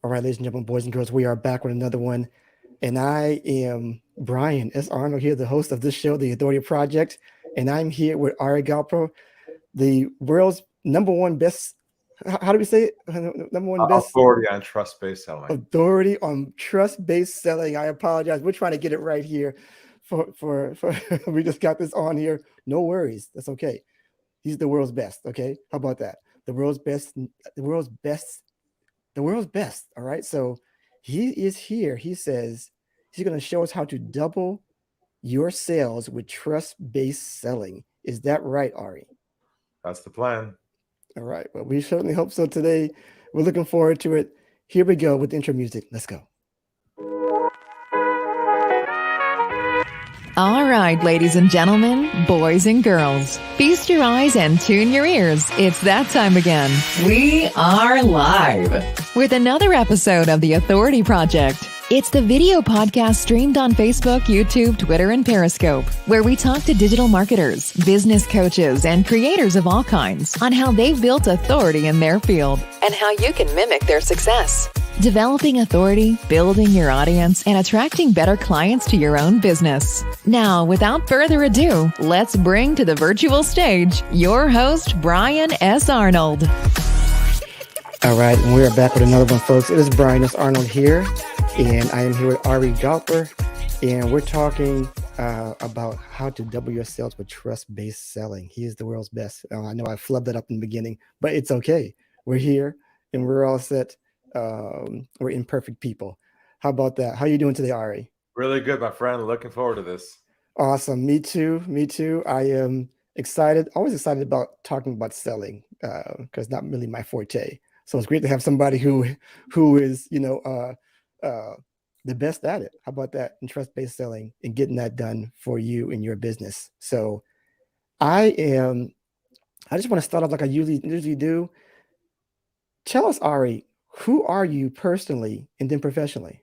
All right, ladies and gentlemen, boys and girls, we are back with another one. And I am Brian S. Arnold here, the host of this show, The Authority Project. And I'm here with Ari Galper, the world's number one best, how do we say it? Number one best Authority on trust-based selling. authority on trust-based selling. I apologize. We're trying to get it right here. For we just got this on here. No worries. That's okay. He's the world's best. Okay. How about that? The world's best, the world's best the world's best. All right. So he is here. He says he's going to show us how to double your sales with trust based selling. Is that right, Ari? That's the plan. All right. Well, we certainly hope so today. We're looking forward to it. Here we go with the intro music. Let's go. All right, ladies and gentlemen, boys and girls, feast your eyes and tune your ears. It's that time again. We are live with another episode of The Authority Project. It's the video podcast streamed on Facebook, YouTube, Twitter, and Periscope, where we talk to digital marketers, business coaches, and creators of all kinds on how they've built authority in their field and how you can mimic their success. Developing authority, building your audience, and attracting better clients to your own business. Now, without further ado, let's bring to the virtual stage your host, Brian S. Arnold. All right. And we are back with another one, folks. It is Brian S. Arnold here. And I am here with Ari Galper. And we're talking about how to double your sales with trust-based selling. He is the world's best. I know I flubbed that up in the beginning, but it's okay. We're here and we're all set. We're imperfect people. How about that? How are you doing today, Ari? Really good, my friend. Looking forward to this. Awesome. Me too. Me too. I am excited. Always excited about talking about selling because not really my forte. So it's great to have somebody who is, the best at it. How about that? In trust-based selling and getting that done for you in your business. So I just want to start off like I usually do. Tell us, Ari, who are you personally and then professionally?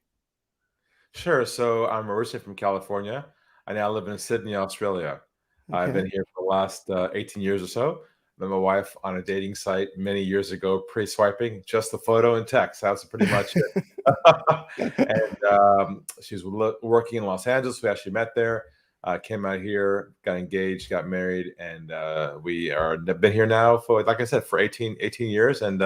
Sure. So I'm originally from California. I now live in Sydney, Australia. I've been Okay. here for the last 18 years or so. Met my wife on a dating site many years ago, pre-swiping, just the photo and text. That's pretty much it. And she's working in Los Angeles. We actually met there, came out here, got engaged, got married, and we are been here now for, like I said, for 18 years. And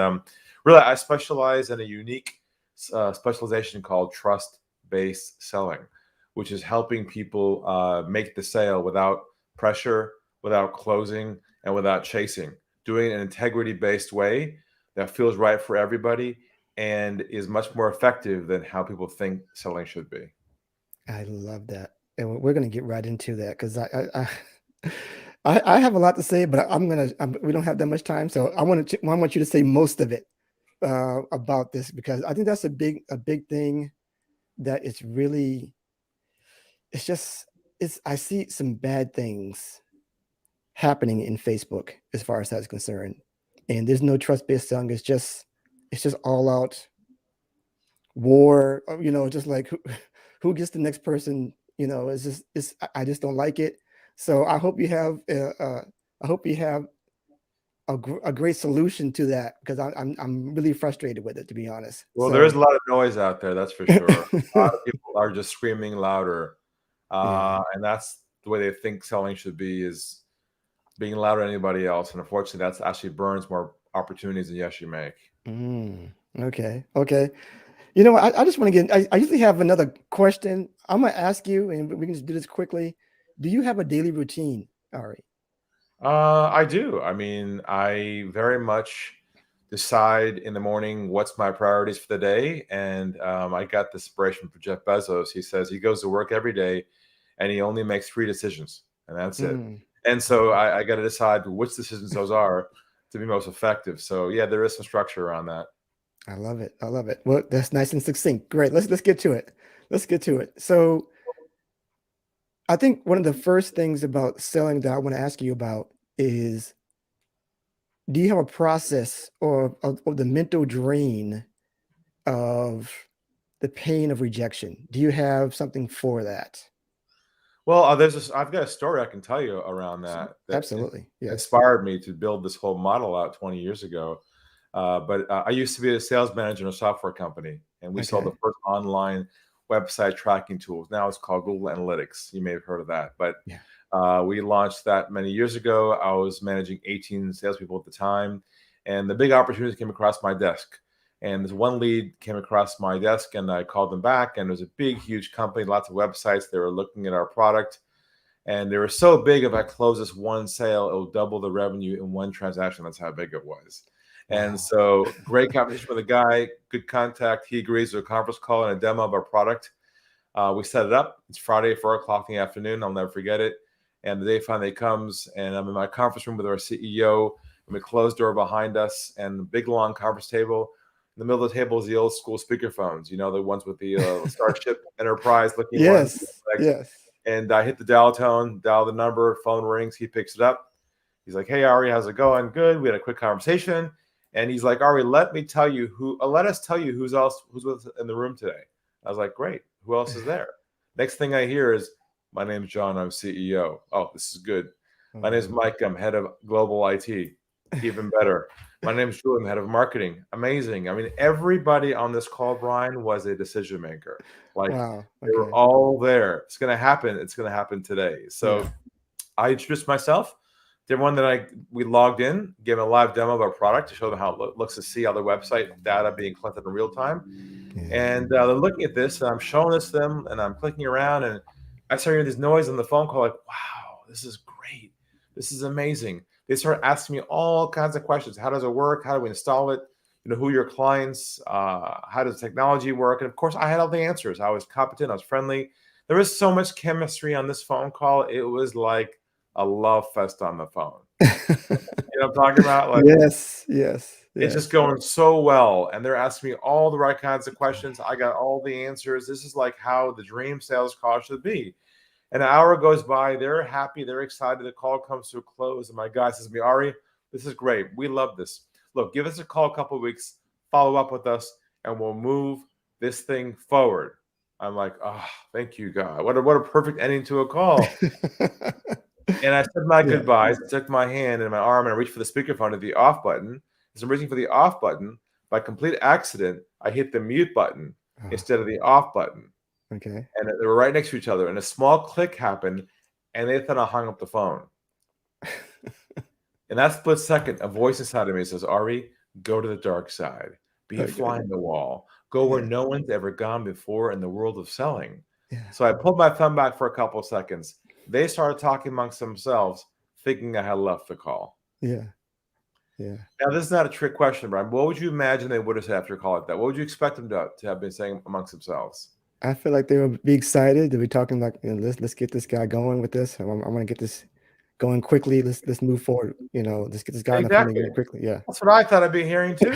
really, I specialize in a unique specialization called trust-based selling, which is helping people make the sale without pressure, without closing, and without chasing, doing it in an integrity-based way that feels right for everybody and is much more effective than how people think selling should be. I love that. And we're going to get right into that because I have a lot to say, but we don't have that much time. So I want you to say most of it about this because I think that's a big thing that I see some bad things happening in Facebook as far as that's concerned. And there's no trust-based selling. It's just all out war, just like who gets the next person, I just don't like it. So I hope you have a great solution to that because I'm really frustrated with it, to be honest. Well, there is So a lot of noise out there, that's for sure. A lot of people are just screaming louder, yeah. and that's the way they think selling should be, is being louder than anybody else. And unfortunately, that's actually burns more opportunities than you actually make. Okay. I just want to I usually have another question. I'm going to ask you, and we can just do this quickly. Do you have a daily routine, Ari? I do. I mean, I very much decide in the morning what's my priorities for the day. And I got this inspiration from Jeff Bezos. He says he goes to work every day and he only makes 3 decisions, and that's it. And so I got to decide which decisions those are to be most effective. So yeah, there is some structure around that. I love it. Well, that's nice and succinct. Great. Let's get to it. So I think one of the first things about selling that I want to ask you about is, do you have a process or the mental drain of the pain of rejection? Do you have something for that? Well, I've got a story I can tell you around that Absolutely. Yes. inspired me to build this whole model out 20 years ago. But I used to be a sales manager in a software company, and we sold the Okay. first online website tracking tools. Now it's called Google Analytics. You may have heard of that, but Yeah. we launched that many years ago. I was managing 18 salespeople at the time, and the big opportunity came across my desk. And this one lead came across my desk, and I called them back. And it was a big, huge company, lots of websites. They were looking at our product, and they were so big. If I close this one sale, it will double the revenue in one transaction. That's how big it was. And Wow. so, great conversation with the guy, good contact. He agrees to a conference call and a demo of our product. We set it up. It's Friday, 4 o'clock in the afternoon. I'll never forget it. And the day finally comes, and I'm in my conference room with our CEO, and we close door behind us, and a big, long conference table. In the middle of the table is the old school speakerphones, the ones with the Starship Enterprise looking ones. Yes. Yes. And I hit the dial tone, dial the number, phone rings. He picks it up. He's like, "Hey, Ari, how's it going?" "Good." We had a quick conversation. And he's like, "Ari, let us tell you who's with us in the room today." I was like, "Great. Who else is there?" Next thing I hear is, "My name's John. I'm CEO." "Oh, this is good." "My name's Mike. I'm head of global IT." "Even better." "My name's Julie. I'm head of marketing." Amazing. I mean, everybody on this call, Brian, was a decision maker. Like, Wow. they were Okay. all there. It's going to happen. It's going to happen today. So Yeah. I introduced myself. The one that we logged in, gave them a live demo of our product to show them how it looks, to see how the website data being collected in real time. Yeah. And they're looking at this, and I'm showing this to them, and I'm clicking around, and I start hearing this noise on the phone call, like, "Wow, this is great. This is amazing." They start asking me all kinds of questions. How does it work? How do we install it? Who are your clients? How does technology work? And of course, I had all the answers. I was competent. I was friendly. There was so much chemistry on this phone call. It was like a love fest on the phone. You know what I'm talking about? Like, Yes. Yes. it's just Yes. going so well. And they're asking me all the right kinds of questions. I got all the answers. This is like how the dream sales call should be. An hour goes by. They're happy. They're excited. The call comes to a close. And my guy says to me, "Ari, this is great. We love this. Look, give us a call a couple of weeks, follow up with us, and we'll move this thing forward." I'm like, "Oh, thank you, God. What a perfect ending to a call." And I said my Yeah. goodbyes, took my hand and my arm, and I reached for the speakerphone at the off button. As I'm reaching for the off button, by complete accident, I hit the mute button instead of the off button. Okay. And they were right next to each other. And a small click happened, and they thought I hung up the phone. In that split second, a voice inside of me says, "Ari, go to the dark side. Be a fly on the wall. Go where Yeah. no one's ever gone before in the world of selling." Yeah. So I pulled my thumb back for a couple of seconds. They started talking amongst themselves, thinking I had left the call. Yeah. Yeah. Now, this is not a trick question, Brian. What would you imagine they would have said after a call like that? What would you expect them to have been saying amongst themselves? I feel like they would be excited. They'll be talking like, let's get this guy going with this. I want to get this going quickly. Let's move forward. Let's get this guy on the phone Exactly. again quickly. Yeah. That's what I thought I'd be hearing too.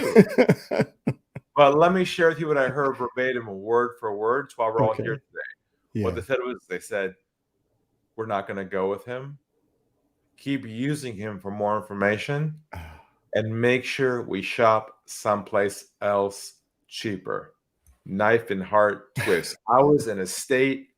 But let me share with you what I heard verbatim, word for word. It's why we're all Okay. here today. Yeah. What they said was, they said, "We're not going to go with him. Keep using him for more information, and make sure we shop someplace else cheaper." Knife and heart twist. I was in a state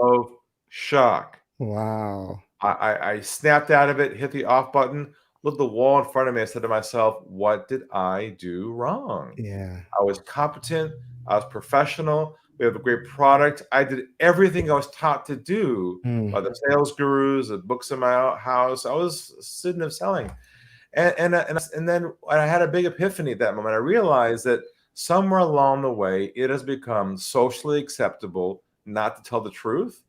of shock. Wow. I snapped out of it, hit the off button, looked at the wall in front of me. I said to myself, "What did I do wrong?" Yeah. I was competent. I was professional. We have a great product. I did everything I was taught to do by the sales gurus, the books in my house. I was sitting and selling. And then I had a big epiphany at that moment. I realized that somewhere along the way, it has become socially acceptable not to tell the truth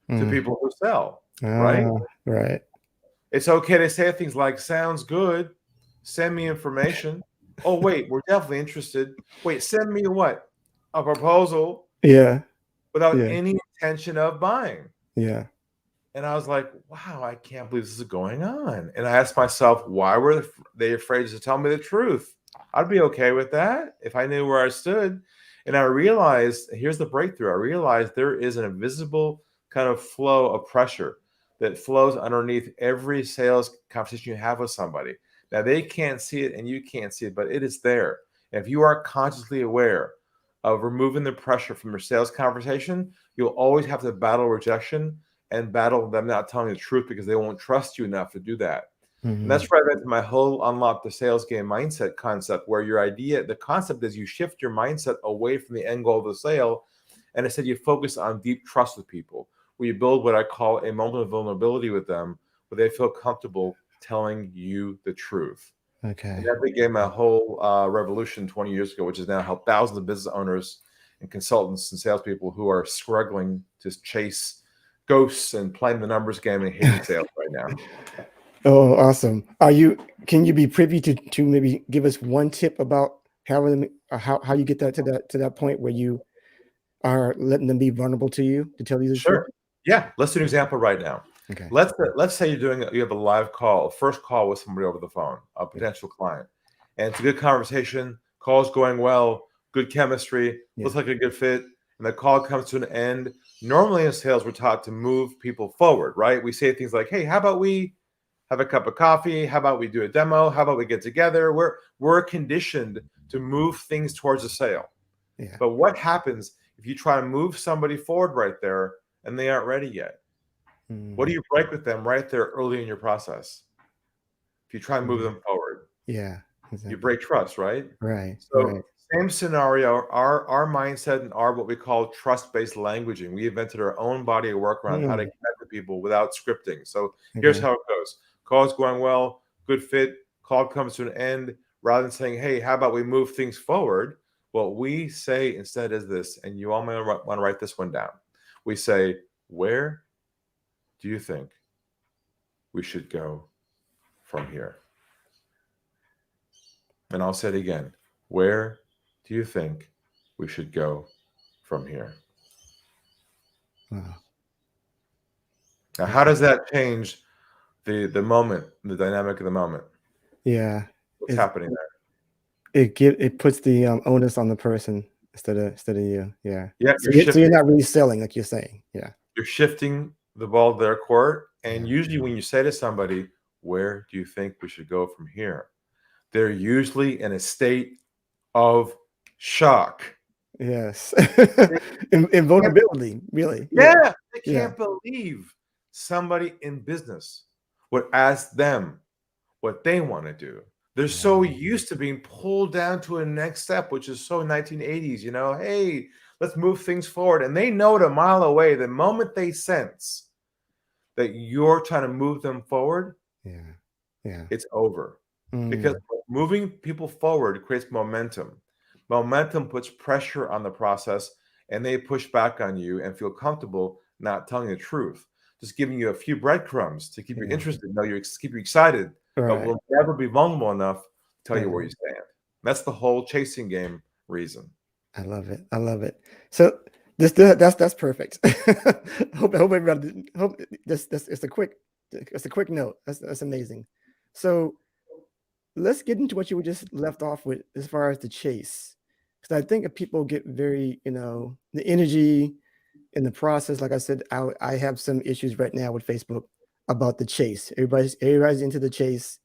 to people who sell, right? Right. It's okay to say things like, "Sounds good. Send me information." "Oh, wait, we're definitely interested." "Wait, send me what? A proposal," Yeah. without Yeah. any intention of buying. Yeah. And I was like, "Wow, I can't believe this is going on." And I asked myself, why were they afraid to tell me the truth? I'd be okay with that if I knew where I stood. And I realized, here's the breakthrough. I realized there is an invisible kind of flow of pressure that flows underneath every sales conversation you have with somebody. Now, they can't see it and you can't see it, but it is there. And if you are consciously aware of removing the pressure from your sales conversation, you'll always have to battle rejection and battle them not telling the truth because they won't trust you enough to do that. And that's where I went to my whole unlock the sales game mindset concept, where your idea, the concept is you shift your mindset away from the end goal of the sale. And instead you focus on deep trust with people, where you build what I call a moment of vulnerability with them, where they feel comfortable telling you the truth. Okay. And that became a whole revolution 20 years ago, which has now helped thousands of business owners and consultants and salespeople who are struggling to chase ghosts and playing the numbers game and hating sales right now. Oh, awesome. Can you be privy to maybe give us one tip about how you get that to that point where you are letting them be vulnerable to you, to tell you the truth? Sure. Yeah. Let's do an example right now. Okay. Let's say you have a live call, first call with somebody over the phone, a potential client, and it's a good conversation. Call's going well, good chemistry, looks like a good fit, and the call comes to an end. Normally in sales, we're taught to move people forward, right? We say things like, "Hey, how about we have a cup of coffee? How about we do a demo? How about we get together?" We're conditioned to move things towards a sale. Yeah. But what happens if you try to move somebody forward right there and they aren't ready yet? What do you break with them right there early in your process? If you try and move them forward, yeah, exactly. you break trust, right? Right. So Right. same scenario, our mindset and our what we call trust-based languaging. We invented our own body of work around how to connect with people without scripting. So here's how it goes. Call's going well, good fit, call comes to an end. Rather than saying, "Hey, how about we move things forward?" What we say instead is this, and you all may want to write this one down. We say, "Where do you think we should go from here?" And I'll say it again. Where do you think we should go from here? Wow. Now, how does that change the moment, the dynamic of the moment? Yeah. What's happening there? It puts the onus on the person instead of you. Yeah. Yeah, So you're not really selling, like you're saying. Yeah. You're shifting the ball to their court. And usually when you say to somebody, "Where do you think we should go from here?" they're usually in a state of shock. Yes. in vulnerability, really. Yeah, they can't believe somebody in business would ask them what they want to do. They're so used to being pulled down to a next step, which is so 1980s, hey, let's move things forward. And they know it a mile away. The moment they sense that you're trying to move them forward, it's over. Because moving people forward creates momentum. Momentum puts pressure on the process, and they push back on you and feel comfortable not telling the truth, just giving you a few breadcrumbs to keep you interested, keep you excited, but will never be vulnerable enough to tell you where you stand. That's the whole chasing game reason. I love it. I love it. So that's perfect. hope everybody hope this it's a quick note. That's amazing. So let's get into what you just left off with as far as the chase. Because I think if people get very, the energy in the process, like I said, I have some issues right now with Facebook about the chase. Everybody's into the chase.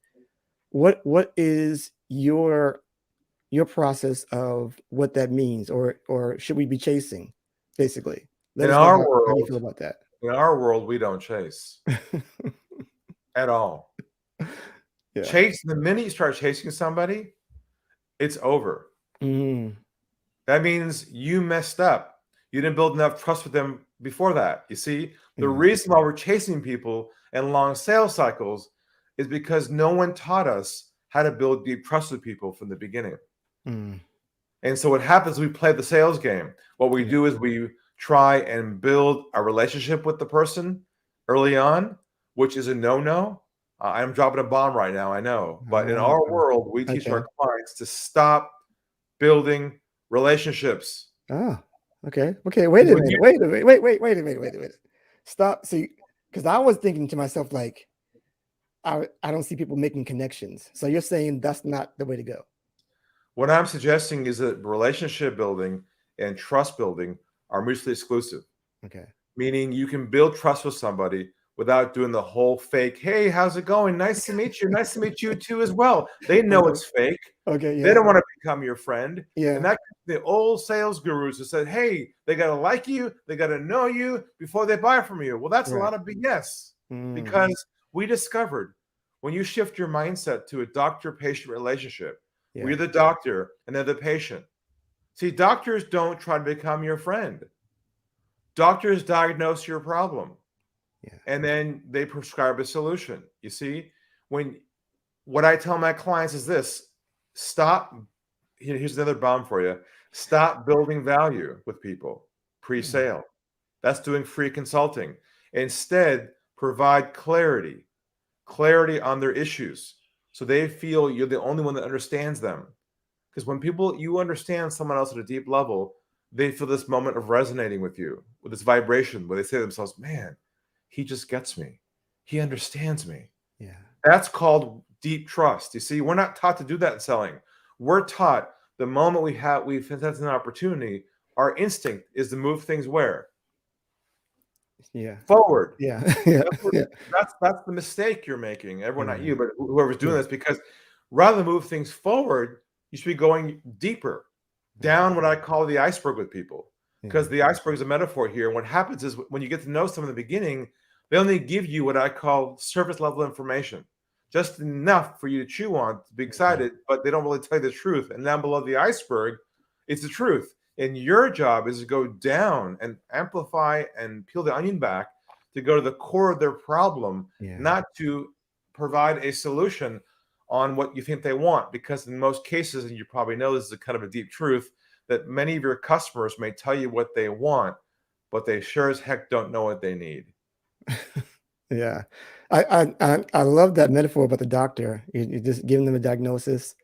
What is your process of what that means, or should we be chasing, basically? In our how world, you feel about that? In our world, we don't chase at all. Yeah. Chase, the minute you start chasing somebody, it's over. That means you messed up. You didn't build enough trust with them before that. You see, the reason why we're chasing people and long sales cycles is because no one taught us how to build deep trust with people from the beginning. And so what happens, we play the sales game. What we do is we try and build a relationship with the person early on, which is a no-no. I'm dropping a bomb right now, I know. But in our world, we teach our clients to stop building relationships. Oh, okay. Wait a minute. Stop. See, because I was thinking to myself, like, I don't see people making connections. So you're saying that's not the way to go. What I'm suggesting is that relationship building and trust building are mutually exclusive. Okay. Meaning you can build trust with somebody without doing the whole fake, "Hey, how's it going? Nice to meet you. Nice to meet you too as well." They know it's fake. Okay. Yeah. They don't want to become your friend. Yeah. And that's the old sales gurus who said, "Hey, they got to like you. They got to know you before they buy from you." Well, that's a lot of BS because we discovered when you shift your mindset to a doctor-patient relationship, Yeah. we're the doctor and they're the patient. See, doctors don't try to become your friend. Doctors diagnose your problem. Yeah. And then they prescribe a solution. You see, what I tell my clients is this: stop. Here's another bomb for you. Stop building value with people pre-sale. That's doing free consulting. Instead, provide clarity on their issues, so they feel you're the only one that understands them. Because when you understand someone else at a deep level, they feel this moment of resonating with you, with this vibration where they say to themselves, man, he just gets me. He understands me. Yeah. That's called deep trust. You see, we're not taught to do that in selling. We're taught the moment we've had an opportunity, our instinct is to move things where? Yeah. Forward. Yeah. Yeah. That's the mistake you're making. Everyone, not Yeah. you, but whoever's doing this, because rather than move things forward, you should be going deeper, down what I call the iceberg with people. Because the iceberg is a metaphor here. And what happens is when you get to know someone in the beginning, they only give you what I call surface level information, just enough for you to chew on, to be excited, but they don't really tell you the truth. And down below the iceberg, it's the truth. And your job is to go down and amplify and peel the onion back to go to the core of their problem, not to provide a solution on what you think they want. Because in most cases, and you probably know this is a kind of a deep truth, that many of your customers may tell you what they want, but they sure as heck don't know what they need. Yeah. I love that metaphor about the doctor. You're just giving them a diagnosis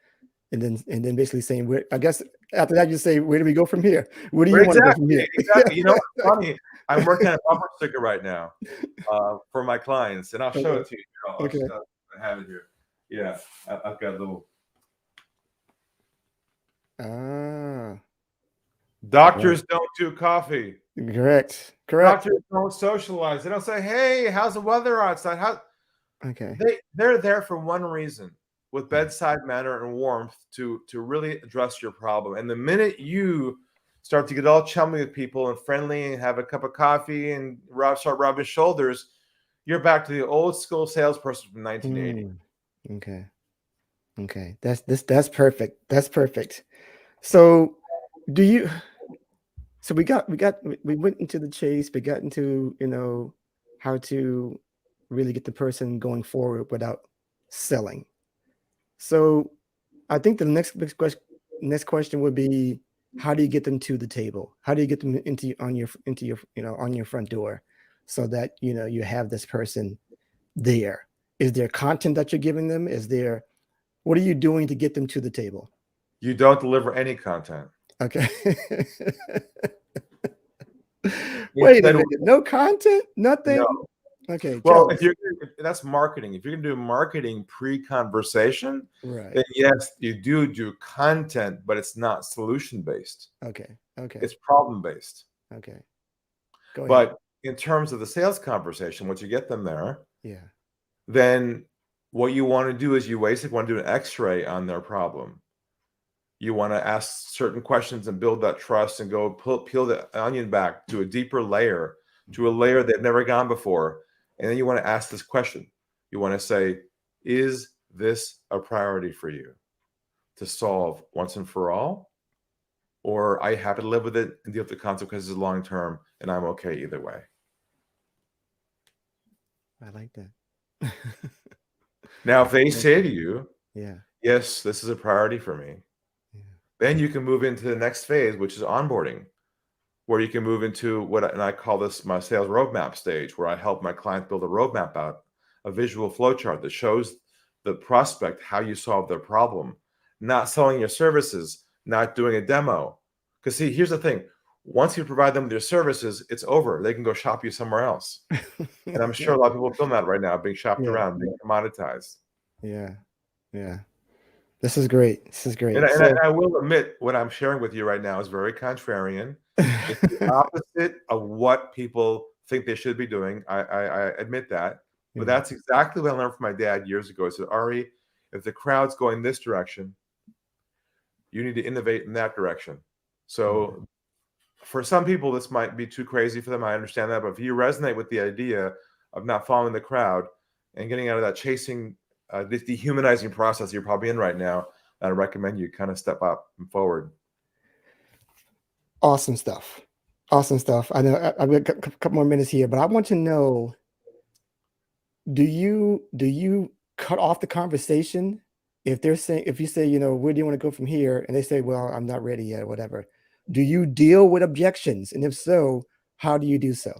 and then basically saying, where, I guess after that, you say, where do we go from here? Where do you want to go from here? Exactly. You know what's funny? I'm working on a bumper sticker right now for my clients, and I'll show it to you. I have it here. Yeah, I've got a little. Doctors don't do coffee. Correct. Doctors don't socialize. They don't say, hey, how's the weather outside? They're there for one reason, with bedside manner and warmth to really address your problem. And the minute you start to get all chummy with people and friendly and have a cup of coffee and start rubbing shoulders, you're back to the old school salesperson from 1980. Okay. That's perfect. That's perfect. So we went into the chase, we got into, how to really get the person going forward without selling. So I think the next question would be, how do you get them to the table? How do you get them on your front door, so that you have this person there? Is there content that you're giving them? What are you doing to get them to the table? You don't deliver any content. Okay. Wait a minute. No content? Nothing? No. Okay. Well, that's marketing. If you're going to do marketing pre-conversation, then yes, you do content, but it's not solution-based. Okay. It's problem-based. Okay. Go ahead. But in terms of the sales conversation, once you get them there, then what you want to do is you basically want to do an X-ray on their problem. You want to ask certain questions and build that trust and go peel the onion back to a deeper layer, to a layer they've never gone before. And then you want to ask this question. You want to say, is this a priority for you to solve once and for all? Or are you happy to live with it and deal with the consequences long term, and I'm okay either way? I like that. Now, if they say to you, yeah, yes, this is a priority for me, then you can move into the next phase, which is onboarding, where you can move into and I call this my sales roadmap stage, where I help my clients build a roadmap out, a visual flowchart that shows the prospect how you solve their problem, not selling your services, not doing a demo. Because see, here's the thing. Once you provide them with your services, it's over. They can go shop you somewhere else. And I'm sure a lot of people feel that right now, being shopped around, being commoditized. Yeah. This is great. And I will admit, what I'm sharing with you right now is very contrarian. It's the opposite of what people think they should be doing. I admit that. But that's exactly what I learned from my dad years ago. He said, Ari, if the crowd's going this direction, you need to innovate in that direction. So for some people, this might be too crazy for them. I understand that. But if you resonate with the idea of not following the crowd and getting out of that chasing this dehumanizing process you're probably in right now, I recommend you kind of step up and forward. Awesome stuff. Awesome stuff. I know I've got a couple more minutes here, but I want to know, do you cut off the conversation if they're saying, if you say, you know, where do you want to go from here? And they say, well, I'm not ready yet, or whatever. Do you deal with objections? And if so, how do you do so?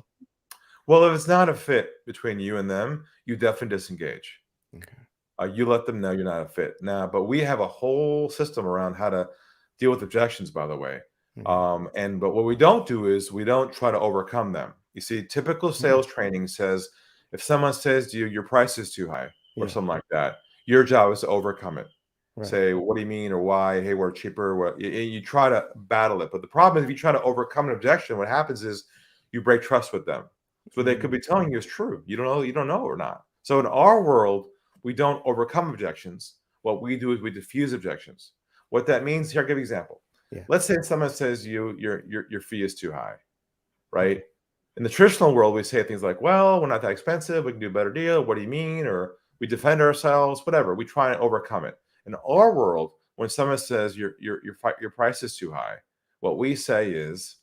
Well, if it's not a fit between you and them, you definitely disengage. Okay. You let them know you're not a fit. Now, but we have a whole system around how to deal with objections, by the way. But what we don't do is we don't try to overcome them. You see, typical sales training says if someone says to you, your price is too high or something like that, your job is to overcome it. Right. Say, what do you mean or why? Hey, we're cheaper. What you try to battle it. But the problem is if you try to overcome an objection, what happens is you break trust with them. So what they could be telling you is true. You don't know or not. So in our world, we don't overcome objections. What we do is we diffuse objections. What that means, here, I'll give you an example. Yeah. Let's say someone says your fee is too high, right? In the traditional world, we say things like, well, we're not that expensive. We can do a better deal. What do you mean? Or we defend ourselves, whatever. We try and overcome it. In our world, when someone says your price is too high, what we say is,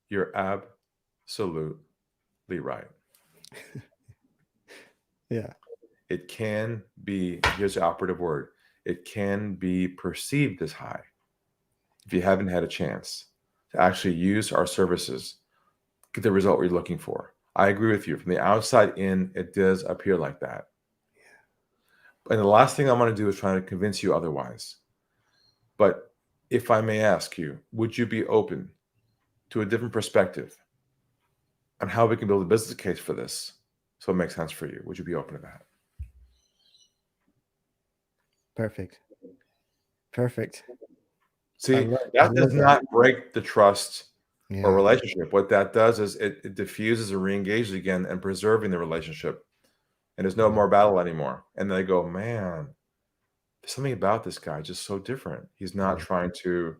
you're absolutely right. Yeah. It can be, here's the operative word, it can be perceived as high if you haven't had a chance to actually use our services, get the result you're looking for. I agree with you. From the outside in, it does appear like that. Yeah. And the last thing I want to do is try to convince you otherwise. But if I may ask you, would you be open to a different perspective on how we can build a business case for this so it makes sense for you? Would you be open to that? Perfect. Perfect. See, that does not break the trust or relationship. What that does is it diffuses and re-engages again and preserving the relationship. And there's no more battle anymore. And they go, man, there's something about this guy just so different. He's not trying to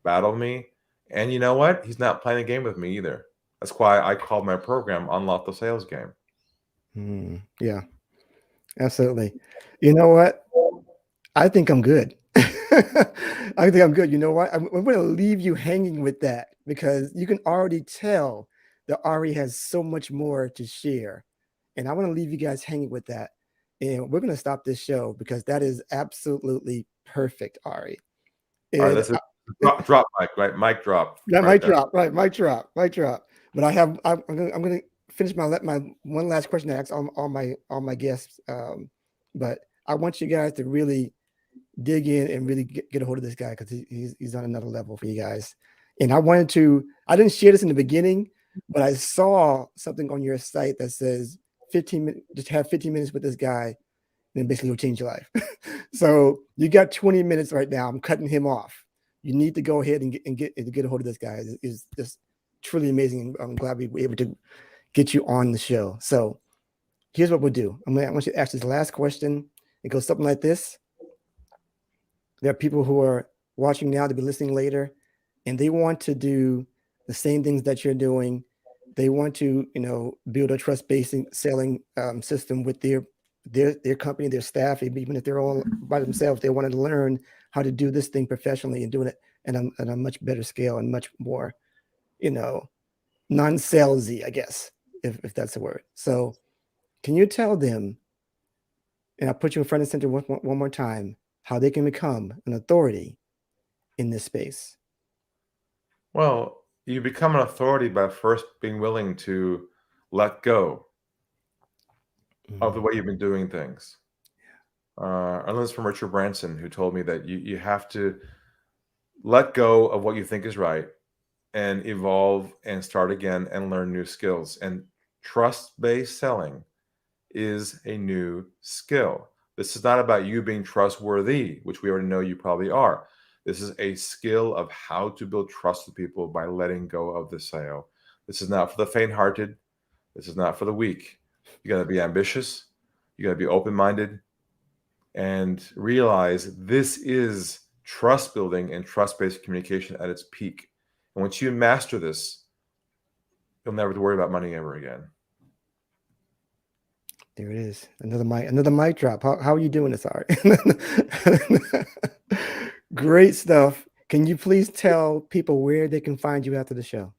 battle me. And you know what? He's not playing a game with me either. That's why I called my program Unlock the Sales Game. Yeah, absolutely. You know what? I think I'm good. I think I'm good. You know what? I'm going to leave you hanging with that because you can already tell that Ari has so much more to share. And I want to leave you guys hanging with that. And we're going to stop this show because that is absolutely perfect, Ari. And all right, that's a drop mic, right? Mic drop. Yeah, mic drop, right? Mic drop. But I'm going to finish my one last question to ask all my guests. But I want you guys to really dig in and really get a hold of this guy because he's on another level for you guys. And I didn't share this in the beginning, but I saw something on your site that says 15 minutes, just have 15 minutes with this guy, and basically he'll change your life. So you got 20 minutes right now. I'm cutting him off. You need to go ahead and get a hold of this guy. It's just truly amazing. I'm glad we were able to get you on the show. So here's what we'll do. I want you to ask this last question. It goes something like this. There are people who are watching now, to be listening later, and they want to do the same things that you're doing. They want to, build a trust-based selling system with their company, their staff, even if they're all by themselves. They want to learn how to do this thing professionally and doing it at a much better scale and much more, non-salesy, I guess, if that's the word. So can you tell them, and I'll put you in front and center one more time, how they can become an authority in this space? Well, you become an authority by first being willing to let go of the way you've been doing things. I learned this from Richard Branson, who told me that you have to let go of what you think is right and evolve and start again and learn new skills. And trust-based selling is a new skill. This is not about you being trustworthy, which we already know you probably are. This is a skill of how to build trust with people by letting go of the sale. This is not for the faint-hearted. This is not for the weak. You got to be ambitious. You got to be open-minded and realize this is trust building and trust-based communication at its peak. And once you master this, you'll never have to worry about money ever again. There it is. Another mic drop. How are you doing this, Ari? Great stuff. Can you please tell people where they can find you after the show?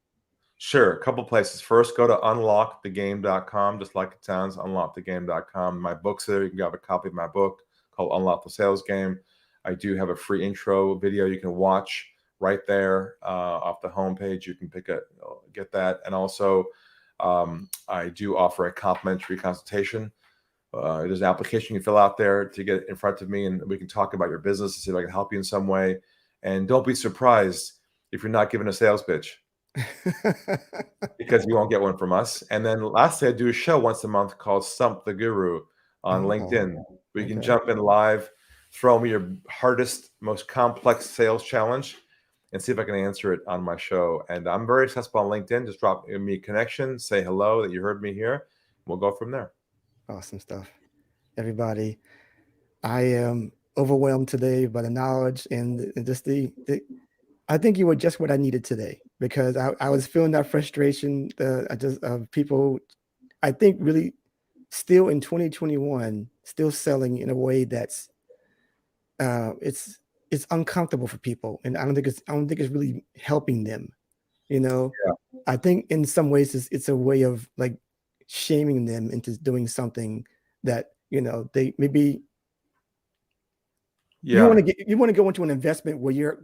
Sure. A couple places. First, go to unlockthegame.com, just like it sounds, unlockthegame.com. My book's there. You can grab a copy of my book called Unlock the Sales Game. I do have a free intro video you can watch right there off the homepage. You can get that. And also, I do offer a complimentary consultation. There's an application you can fill out there to get in front of me, and we can talk about your business and see if I can help you in some way. And don't be surprised if you're not given a sales pitch. Because you won't get one from us. And then lastly, I do a show once a month called Stump the Guru on LinkedIn. Where you can jump in live, throw me your hardest, most complex sales challenge, and see if I can answer it on my show. And I'm very accessible on LinkedIn. Just drop me a connection, say hello, that you heard me here. And we'll go from there. Awesome stuff. Everybody, I am overwhelmed today by the knowledge and just I think you were just what I needed today, because I was feeling that frustration of people, I think, really still in 2021, still selling in a way that's it's uncomfortable for people, and I don't think it's really helping them. Yeah. I think in some ways it's a way of like shaming them into doing something that they maybe. Yeah. You want to go into an investment where you're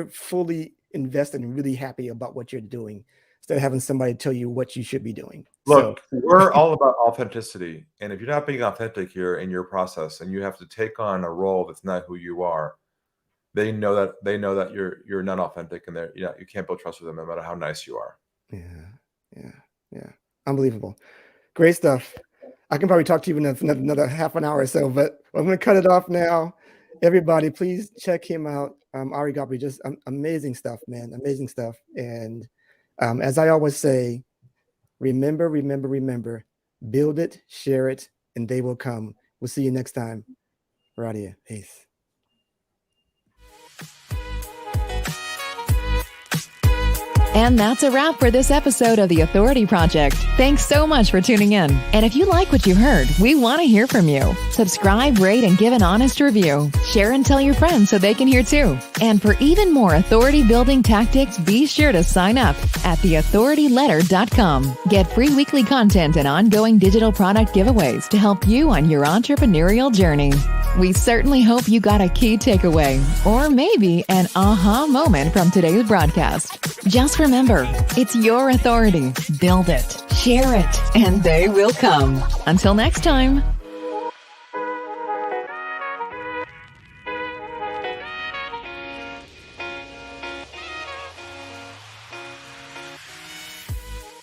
fully invested and really happy about what you're doing, instead of having somebody tell you what you should be doing. Look, we're all about authenticity. And if you're not being authentic here in your process, and you have to take on a role that's not who you are, they know that you're not authentic, and you can't build trust with them no matter how nice you are. Yeah. Unbelievable. Great stuff. I can probably talk to you for another half an hour or so, but I'm going to cut it off now. Everybody, please check him out. Ari Galper, just amazing stuff, man. Amazing stuff. And as I always say, remember, build it, share it, and they will come. We'll see you next time. We're out of here. Peace. And that's a wrap for this episode of The Authority Project. Thanks so much for tuning in. And if you like what you heard, we want to hear from you. Subscribe, rate, and give an honest review. Share and tell your friends so they can hear too. And for even more authority building tactics, be sure to sign up at theauthorityletter.com. Get free weekly content and ongoing digital product giveaways to help you on your entrepreneurial journey. We certainly hope you got a key takeaway, or maybe an aha moment from today's broadcast. Just remember, it's your authority. Build it, share it, and they will come. Until next time.